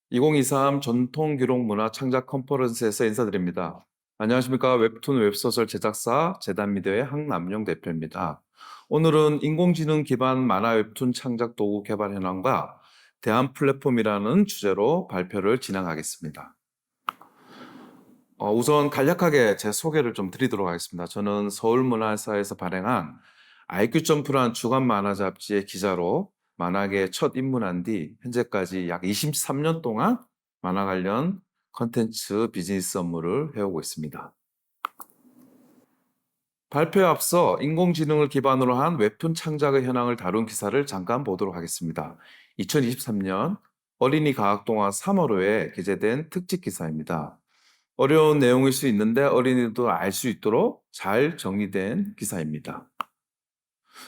2023 전통기록문화 창작 컨퍼런스에서 인사드립니다. 안녕하십니까. 웹툰 웹소설 제작사 재단미디어의 항남용 대표입니다. 오늘은 인공지능 기반 만화 웹툰 창작 도구 개발 현황과 대안 플랫폼이라는 주제로 발표를 진행하겠습니다. 우선 간략하게 제 소개를 좀 드리도록 하겠습니다. 저는 서울문화사에서 발행한 IQ.F라는 주간 만화 잡지의 기자로 만화계에 첫 입문한 뒤 현재까지 약 23년 동안 만화 관련 컨텐츠 비즈니스 업무를 해오고 있습니다. 발표에 앞서 인공지능을 기반으로 한 웹툰 창작의 현황을 다룬 기사를 잠깐 보도록 하겠습니다. 2023년 어린이 과학동화 3월호에 게재된 특집 기사입니다. 어려운 내용일 수 있는데 어린이도 알 수 있도록 잘 정리된 기사입니다.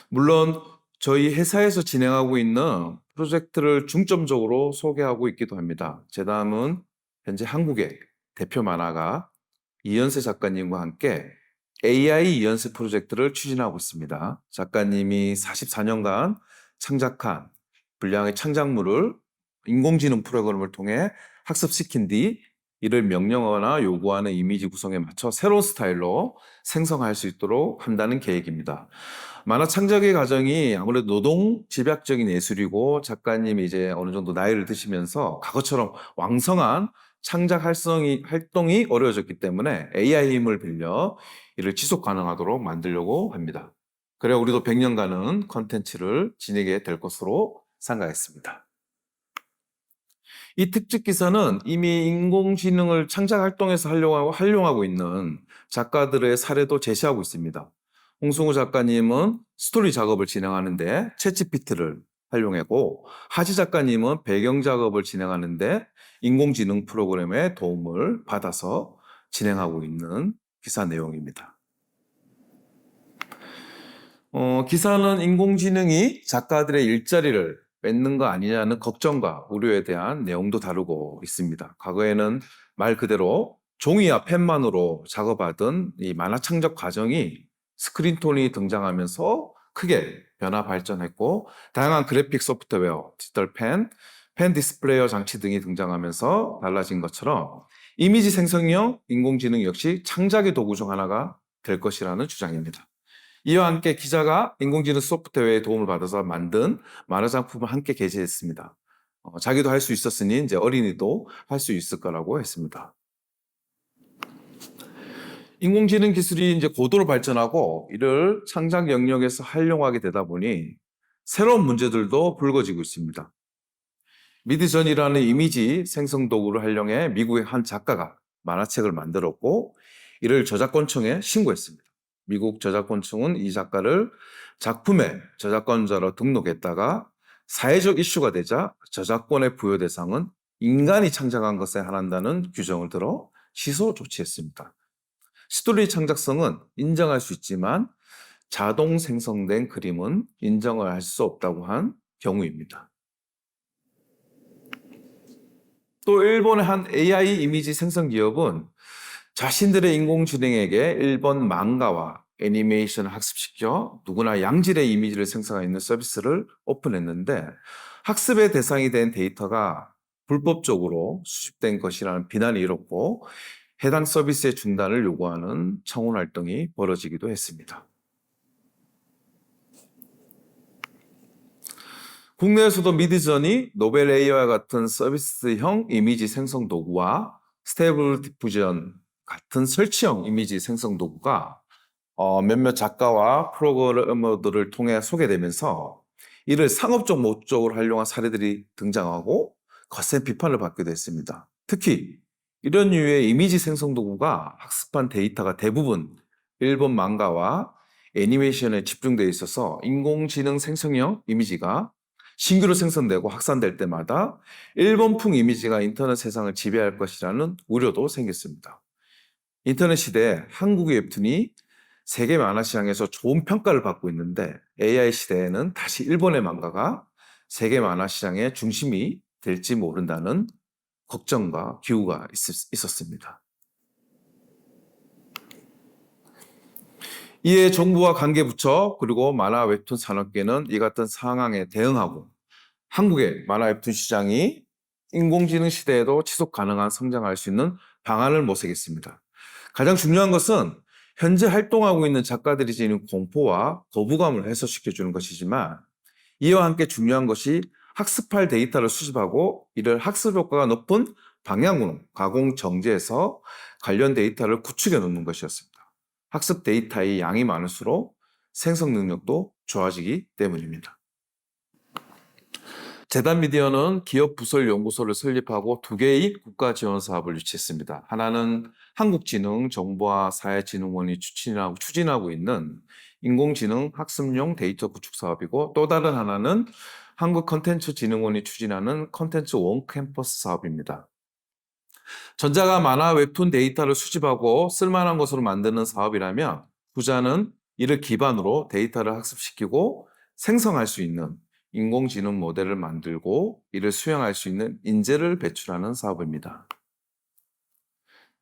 물론 저희 회사에서 진행하고 있는 프로젝트를 중점적으로 소개하고 있기도 합니다. 제 다음은 현재 한국의 대표 만화가 이연세 작가님과 함께 AI 이연세 프로젝트를 추진하고 있습니다. 작가님이 44년간 창작한 분량의 창작물을 인공지능 프로그램을 통해 학습시킨 뒤 이를 명령어나 요구하는 이미지 구성에 맞춰 새로운 스타일로 생성할 수 있도록 한다는 계획입니다. 만화 창작의 과정이 아무래도 노동 집약적인 예술이고 작가님이 이제 어느 정도 나이를 드시면서 과거처럼 왕성한 창작 활동이 어려워졌기 때문에 AI 힘을 빌려 이를 지속 가능하도록 만들려고 합니다. 그래 우리도 100년간은 컨텐츠를 지니게 될 것으로 생각했습니다. 이 특집 기사는 이미 인공지능을 창작 활동에서 활용하고 있는 작가들의 사례도 제시하고 있습니다. 홍승우 작가님은 스토리 작업을 진행하는데 챗GPT를 활용했고, 하지 작가님은 배경 작업을 진행하는데 인공지능 프로그램의 도움을 받아서 진행하고 있는 기사 내용입니다. 기사는 인공지능이 작가들의 일자리를 뺏는 거 아니냐는 걱정과 우려에 대한 내용도 다루고 있습니다. 과거에는 말 그대로 종이와 펜만으로 작업하던 이 만화 창작 과정이 스크린톤이 등장하면서 크게 변화 발전했고, 다양한 그래픽 소프트웨어, 디지털 펜 디스플레이어 장치 등이 등장하면서 달라진 것처럼 이미지 생성형 인공지능 역시 창작의 도구 중 하나가 될 것이라는 주장입니다. 이와 함께 기자가 인공지능 소프트웨어의 도움을 받아서 만든 만화 작품을 함께 게재했습니다. 자기도 할 수 있었으니 이제 어린이도 할 수 있을 거라고 했습니다. 인공지능 기술이 이제 고도로 발전하고 이를 창작 영역에서 활용하게 되다 보니 새로운 문제들도 불거지고 있습니다. 미드전이라는 이미지 생성 도구를 활용해 미국의 한 작가가 만화책을 만들었고 이를 저작권청에 신고했습니다. 미국 저작권청은 이 작가를 작품의 저작권자로 등록했다가 사회적 이슈가 되자 저작권의 부여 대상은 인간이 창작한 것에 한한다는 규정을 들어 취소 조치했습니다. 스토리 창작성은 인정할 수 있지만 자동 생성된 그림은 인정을 할 수 없다고 한 경우입니다. 또 일본의 한 AI 이미지 생성 기업은 자신들의 인공지능에게 일본 망가와 애니메이션을 학습시켜 누구나 양질의 이미지를 생성할 수 있는 서비스를 오픈했는데 학습의 대상이 된 데이터가 불법적으로 수집된 것이라는 비난이 일었고 해당 서비스의 중단을 요구하는 청원 활동이 벌어지기도 했습니다. 국내에서도 미드전이 노벨 AI와 같은 서비스형 이미지 생성 도구와 스테이블 디퓨전 같은 설치형 이미지 생성 도구가 몇몇 작가와 프로그래머들을 통해 소개되면서 이를 상업적 목적으로 활용한 사례들이 등장하고 거센 비판을 받기도 했습니다. 특히 이런 류의 이미지 생성 도구가 학습한 데이터가 대부분 일본 망가와 애니메이션에 집중되어 있어서 인공지능 생성형 이미지가 신규로 생성되고 확산될 때마다 일본풍 이미지가 인터넷 세상을 지배할 것이라는 우려도 생겼습니다. 인터넷 시대에 한국의 웹툰이 세계 만화 시장에서 좋은 평가를 받고 있는데 AI 시대에는 다시 일본의漫画가 세계 만화 시장의 중심이 될지 모른다는 걱정과 기우가 있었습니다. 이에 정부와 관계부처 그리고 만화 웹툰 산업계는 이 같은 상황에 대응하고 한국의 만화 웹툰 시장이 인공지능 시대에도 지속 가능한 성장할 수 있는 방안을 모색했습니다. 가장 중요한 것은 현재 활동하고 있는 작가들이 지닌 공포와 거부감을 해소시켜주는 것이지만 이와 함께 중요한 것이 학습할 데이터를 수집하고 이를 학습 효과가 높은 방향으로 가공 정제해서 관련 데이터를 구축해 놓는 것이었습니다. 학습 데이터의 양이 많을수록 생성 능력도 좋아지기 때문입니다. 재단 미디어는 기업 부설 연구소를 설립하고 두 개의 국가 지원 사업을 유치했습니다. 하나는 한국지능정보화 사회진흥원이 추진하고 있는 인공지능 학습용 데이터 구축 사업이고 또 다른 하나는 한국컨텐츠진흥원이 추진하는 컨텐츠 원 캠퍼스 사업입니다. 전자가 만화 웹툰 데이터를 수집하고 쓸만한 것으로 만드는 사업이라면 후자는 이를 기반으로 데이터를 학습시키고 생성할 수 있는 인공지능 모델을 만들고 이를 수행할 수 있는 인재를 배출하는 사업입니다.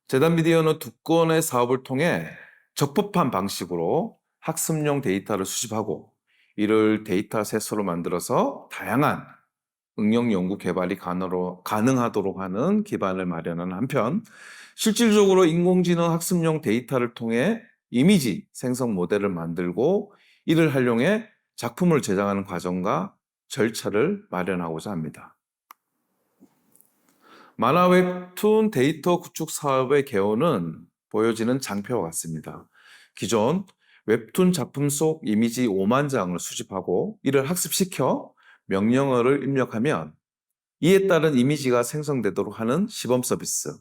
재단 미디어는 두 건의 사업을 통해 적법한 방식으로 학습용 데이터를 수집하고 이를 데이터셋으로 만들어서 다양한 응용 연구 개발이 가능하도록 하는 기반을 마련하는 한편 실질적으로 인공지능 학습용 데이터를 통해 이미지 생성 모델을 만들고 이를 활용해 작품을 제작하는 과정과 절차를 마련하고자 합니다. 만화 웹툰 데이터 구축 사업의 개요는 보여지는 장표와 같습니다. 기존 웹툰 작품 속 이미지 5만 장을 수집하고 이를 학습시켜 명령어를 입력하면 이에 따른 이미지가 생성되도록 하는 시범 서비스.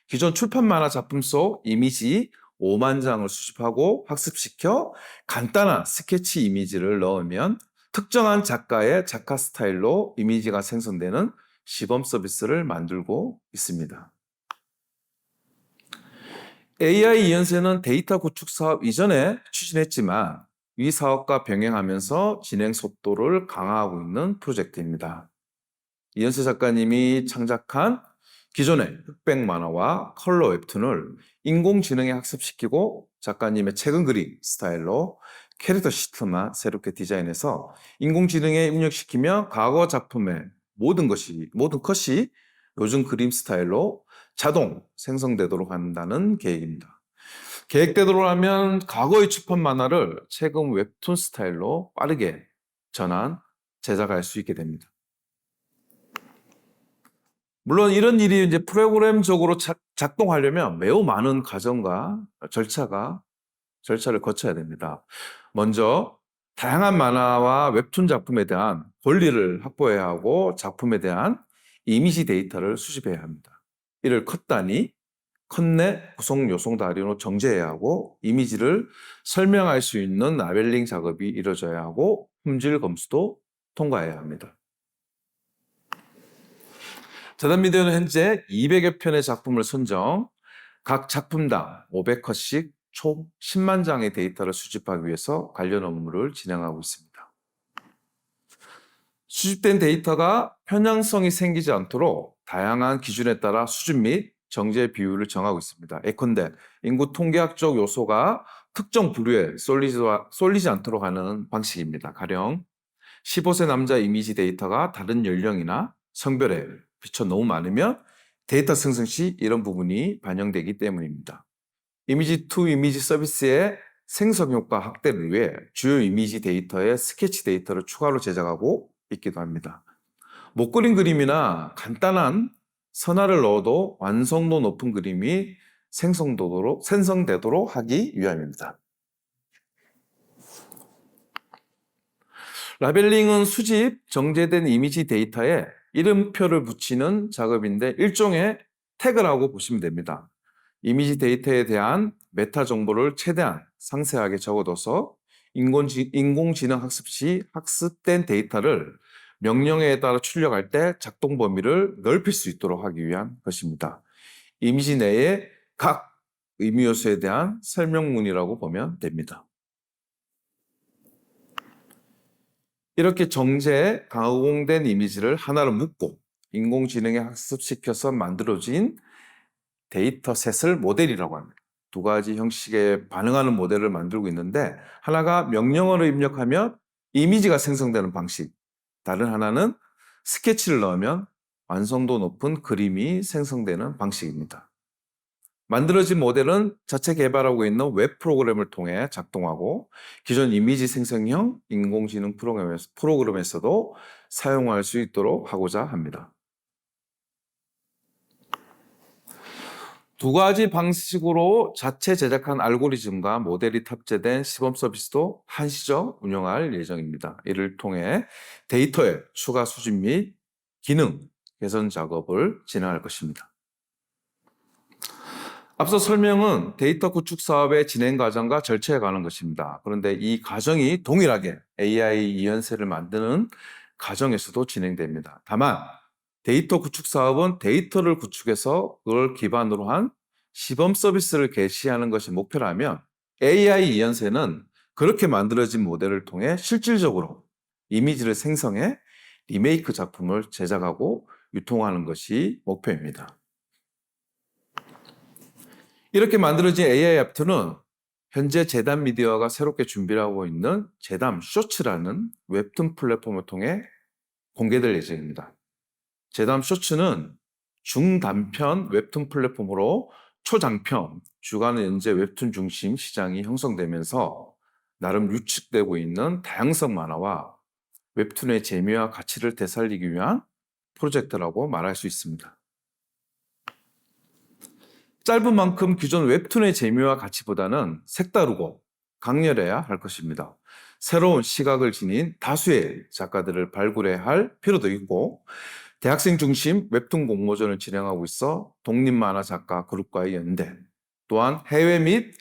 기존 출판 만화 작품 속 이미지 5만 장을 수집하고 학습시켜 간단한 스케치 이미지를 넣으면 특정한 작가의 작화 스타일로 이미지가 생성되는 시범 서비스를 만들고 있습니다. AI 이연세는 데이터 구축 사업 이전에 추진했지만 이 사업과 병행하면서 진행 속도를 강화하고 있는 프로젝트입니다. 이연세 작가님이 창작한 기존의 흑백 만화와 컬러 웹툰을 인공지능에 학습시키고 작가님의 최근 그림 스타일로 캐릭터 시트만 새롭게 디자인해서 인공지능에 입력시키며 과거 작품의 모든 컷이 요즘 그림 스타일로 자동 생성되도록 한다는 계획입니다. 계획대로 하면 과거의 출판 만화를 최근 웹툰 스타일로 빠르게 제작할 수 있게 됩니다. 물론 이런 일이 이제 프로그램적으로 작동하려면 매우 많은 과정과 절차를 거쳐야 됩니다. 먼저 다양한 만화와 웹툰 작품에 대한 권리를 확보해야 하고 작품에 대한 이미지 데이터를 수집해야 합니다. 이를 컷 단위, 컷내 구성 요소 단위로 정제해야 하고 이미지를 설명할 수 있는 라벨링 작업이 이루어져야 하고 품질 검수도 통과해야 합니다. 재단 미디어는 현재 200여 편의 작품을 선정, 각 작품당 500컷씩 총 10만 장의 데이터를 수집하기 위해서 관련 업무를 진행하고 있습니다. 수집된 데이터가 편향성이 생기지 않도록 다양한 기준에 따라 수준 및 정제 비율을 정하고 있습니다. 예컨대 인구 통계학적 요소가 특정 부류에 쏠리지 않도록 하는 방식입니다. 가령 15세 남자 이미지 데이터가 다른 연령이나 성별에 비춰 너무 많으면 데이터 생성 시 이런 부분이 반영되기 때문입니다. 이미지 투 이미지 서비스의 생성 효과 확대를 위해 주요 이미지 데이터에 스케치 데이터를 추가로 제작하고 있기도 합니다. 못 그린 그림이나 간단한 선화를 넣어도 완성도 높은 그림이 생성되도록 하기 위함입니다. 라벨링은 수집, 정제된 이미지 데이터에 이름표를 붙이는 작업인데 일종의 태그라고 보시면 됩니다. 이미지 데이터에 대한 메타 정보를 최대한 상세하게 적어둬서 인공지능 학습 시 학습된 데이터를 명령어에 따라 출력할 때 작동 범위를 넓힐 수 있도록 하기 위한 것입니다. 이미지 내에 각 의미 요소에 대한 설명문이라고 보면 됩니다. 이렇게 정제, 가공된 이미지를 하나로 묶고 인공지능에 학습시켜서 만들어진 데이터셋을 모델이라고 합니다. 두 가지 형식에 반응하는 모델을 만들고 있는데 하나가 명령어를 입력하면 이미지가 생성되는 방식, 다른 하나는 스케치를 넣으면 완성도 높은 그림이 생성되는 방식입니다. 만들어진 모델은 자체 개발하고 있는 웹 프로그램을 통해 작동하고 기존 이미지 생성형 인공지능 프로그램에서도 사용할 수 있도록 하고자 합니다. 두 가지 방식으로 자체 제작한 알고리즘과 모델이 탑재된 시범 서비스도 한시적 운영할 예정입니다. 이를 통해 데이터의 추가 수집 및 기능 개선 작업을 진행할 것입니다. 앞서 설명은 데이터 구축 사업의 진행 과정과 절차에 관한 것입니다. 그런데 이 과정이 동일하게 AI 이연세를 만드는 과정에서도 진행됩니다. 다만 데이터 구축 사업은 데이터를 구축해서 그걸 기반으로 한 시범 서비스를 개시하는 것이 목표라면 AI 이연세는 그렇게 만들어진 모델을 통해 실질적으로 이미지를 생성해 리메이크 작품을 제작하고 유통하는 것이 목표입니다. 이렇게 만들어진 AI 애프터는 현재 재단 미디어가 새롭게 준비를 하고 있는 재단 쇼츠라는 웹툰 플랫폼을 통해 공개될 예정입니다. 재단 쇼츠는 중단편 웹툰 플랫폼으로 초장편, 주간 연재 웹툰 중심 시장이 형성되면서 나름 유축되고 있는 다양성 만화와 웹툰의 재미와 가치를 되살리기 위한 프로젝트라고 말할 수 있습니다. 짧은 만큼 기존 웹툰의 재미와 가치보다는 색다르고 강렬해야 할 것입니다. 새로운 시각을 지닌 다수의 작가들을 발굴해야 할 필요도 있고 대학생 중심 웹툰 공모전을 진행하고 있어 독립만화 작가 그룹과의 연대, 또한 해외 및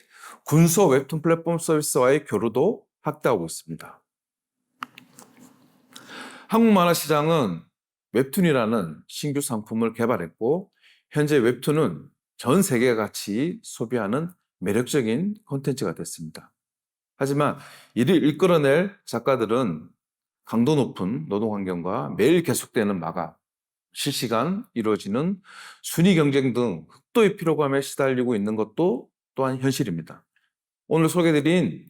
군소 웹툰 플랫폼 서비스와의 교류도 확대하고 있습니다. 한국 만화 시장은 웹툰이라는 신규 상품을 개발했고 현재 웹툰은 전 세계가 같이 소비하는 매력적인 콘텐츠가 됐습니다. 하지만 이를 이끌어낼 작가들은 강도 높은 노동 환경과 매일 계속되는 마감, 실시간 이루어지는 순위 경쟁 등 극도의 피로감에 시달리고 있는 것도 또한 현실입니다. 오늘 소개드린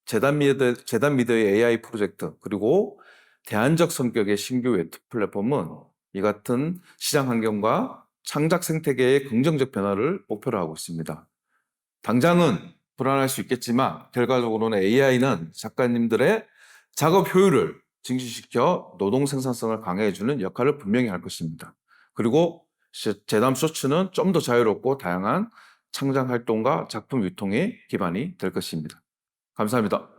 재단 미디어의 AI 프로젝트 그리고 대안적 성격의 신규 웹툰 플랫폼은 이 같은 시장 환경과 창작 생태계의 긍정적 변화를 목표로 하고 있습니다. 당장은 불안할 수 있겠지만 결과적으로는 AI는 작가님들의 작업 효율을 증진시켜 노동 생산성을 강화해주는 역할을 분명히 할 것입니다. 그리고 재단 쇼츠는 좀 더 자유롭고 다양한 창작 활동과 작품 유통의 기반이 될 것입니다. 감사합니다.